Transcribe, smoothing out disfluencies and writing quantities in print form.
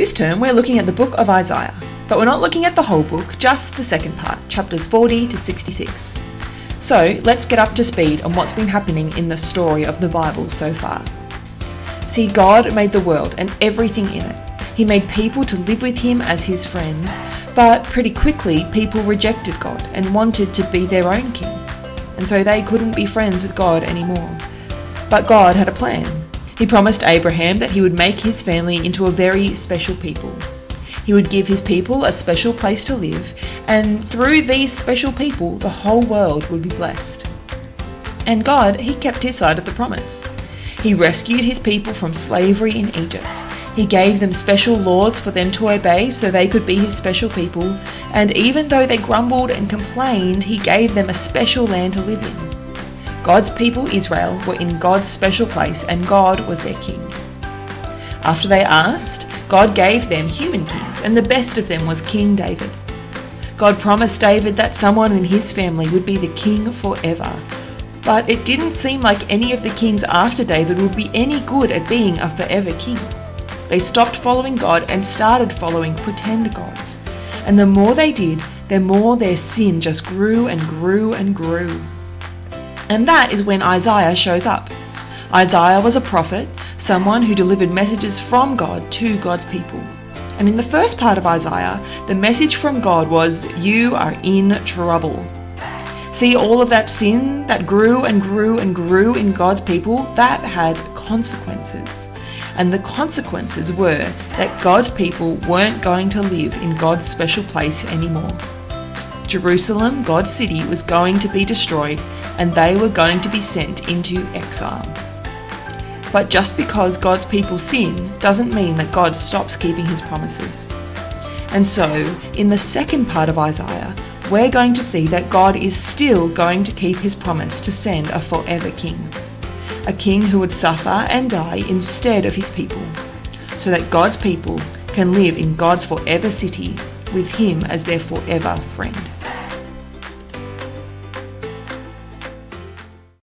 This term we're looking at the book of Isaiah, but we're not looking at the whole book, just the second part, chapters 40 to 66. So let's get up to speed on what's been happening in the story of the Bible so far. See, God made the world and everything in it. He made people to live with him as his friends, but pretty quickly people rejected God and wanted to be their own king. And so they couldn't be friends with God anymore. But God had a plan. He promised Abraham that he would make his family into a very special people. He would give his people a special place to live, and through these special people, the whole world would be blessed. And God, he kept his side of the promise. He rescued his people from slavery in Egypt. He gave them special laws for them to obey so they could be his special people, and even though they grumbled and complained, he gave them a special land to live in. God's people, Israel, were in God's special place, and God was their king. After they asked, God gave them human kings, and the best of them was King David. God promised David that someone in his family would be the king forever. But it didn't seem like any of the kings after David would be any good at being a forever king. They stopped following God and started following pretend gods. And the more they did, the more their sin just grew and grew and grew. And that is when Isaiah shows up. Isaiah was a prophet, someone who delivered messages from God to God's people. And in the first part of Isaiah, the message from God was, "You are in trouble." See, all of that sin that grew and grew and grew in God's people, that had consequences. And the consequences were that God's people weren't going to live in God's special place anymore. Jerusalem, God's city, was going to be destroyed, and they were going to be sent into exile. But just because God's people sin doesn't mean that God stops keeping his promises. And so, in the second part of Isaiah, we're going to see that God is still going to keep his promise to send a forever king. A king who would suffer and die instead of his people, so that God's people can live in God's forever city with him as their forever friend.